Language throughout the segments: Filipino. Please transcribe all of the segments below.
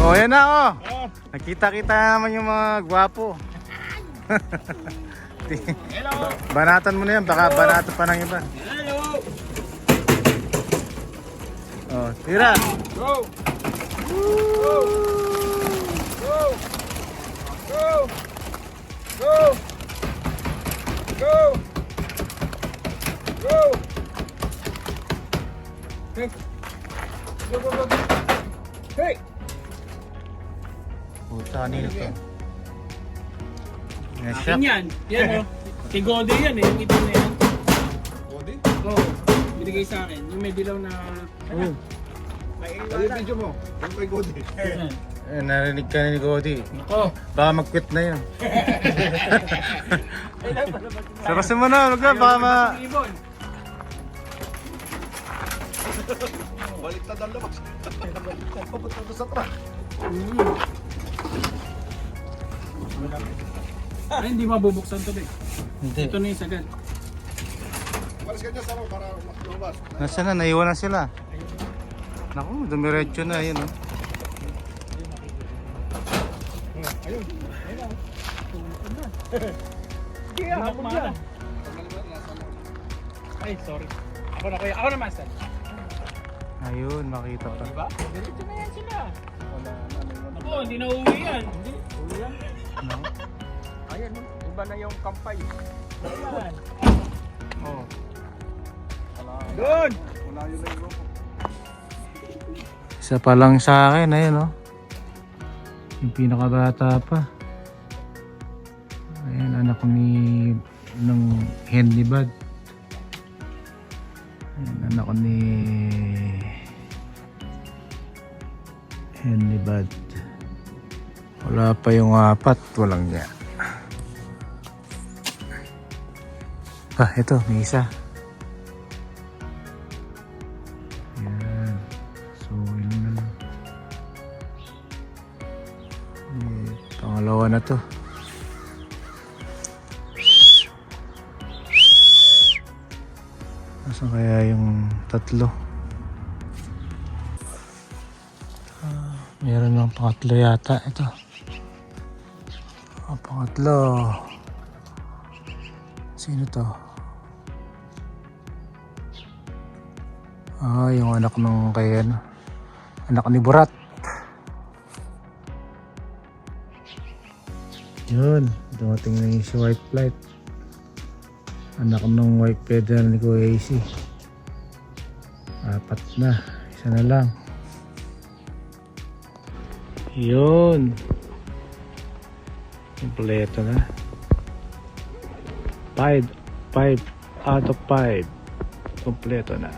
Oh, yan na oh. Nakita-kita naman yung mga gwapo. Hello. Banatan mo na yan, baka banatan pa ng iba. Hello. Oh, tira. Go. Go. Go. Go. Go. Go. Go. Hey. Go, go, go. Hey. Puta, nilo to. Yan siya. Akin yan. Yan o. Kay Gode yan eh. Yung itim na yan. Godi? Oo. Binigay sa akin. Yung may dilaw na... Oh, Ano yung video mo? Yung kay Godi. narinig ka ni Godi. Ako. Baka mag-quit na yun. Sarasin mo na, wag na, baka ma... Ibon. Baliktad ang labas. Papunta doon sa truck. Ay, hindi mabubuksan to eh. Hindi. Ito na yung sagad. Malis ka dyan sa para lumabas. Nasaan na? Naiwan na sila. Naku, dumiretso na yun. Oh. Ayun. Sige, ako na. Ay, sorry. Ako na kuya. Ako na master. Ayun, makita pa. Diba? Diretso na yan sila. Ako, hindi na uwi yan. Hindi. Uwi yan. No? Ayan, iba na yung kampay. Ayan. Oh. Doon! Wala yun na yung grupo. Isa pa lang sa akin, ayun oh. Yung pinakabata pa. Ayan, anak ko ng hen ni Bad. Ayan, anak ko ni hen ni Bad. Wala pa yung apat, walang niya. Ah, ito, may isa. Ayan. So, yun na lang. Pangalawa na to. Nasaan kaya yung tatlo? Meron ng pangatlo yata ito. Pangatlo. Sino to? Yung anak ng kay ano. Anak ni Burat. Yun, dumating na yung si White Flight. Anak ng White Feather ni Kuya AC. Apat na, isa na lang. Yun. Kompleto na. 5 out of 5. Kompleto na.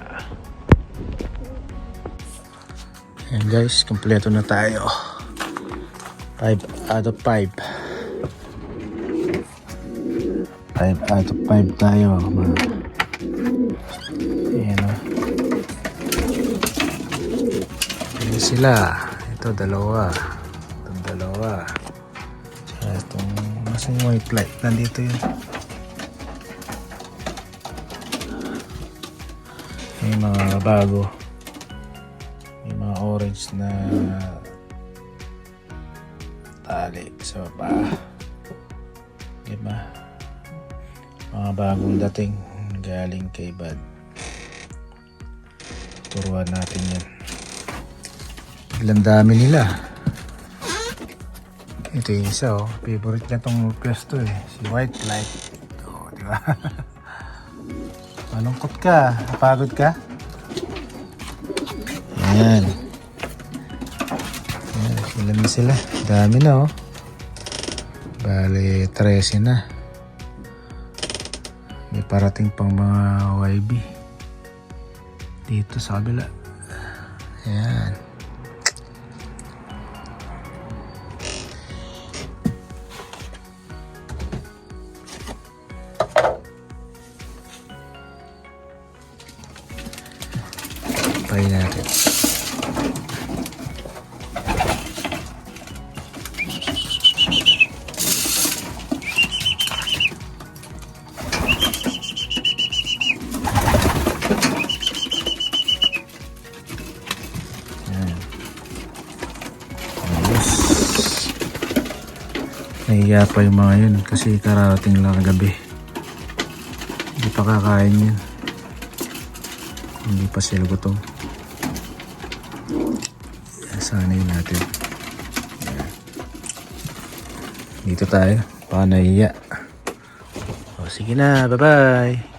Ayan guys, kompleto na tayo. 5 out of 5. 5 out of 5 tayo. Ayan o. Ayan sila. Ito dalawa. Itong dalawa. Tsaka itong masang white light. Nandito yun. May mga bago. May mga orange na tali sa baba. Diba? Mga bagong dating galing kay Bad. Turuan natin yan. Ilang dami nila. Ito yung isa oh. Favorite niya tong pwesto eh. Si White Light. Oh, diba? Malungkot ka. Napagod ka? Ayan. Ayan. Ilan na sila? Dami na oh. Bale 13 na. May parating pang mga YB dito sa kabila. Ayan. Try natin. Nahiya pa yung mga yun kasi kararating lang kagabi. Hindi pa kakain yun. Hindi pa sila gutom. Sanay natin. Yan. Dito tayo. Baka nahiya. O sige na. Bye bye.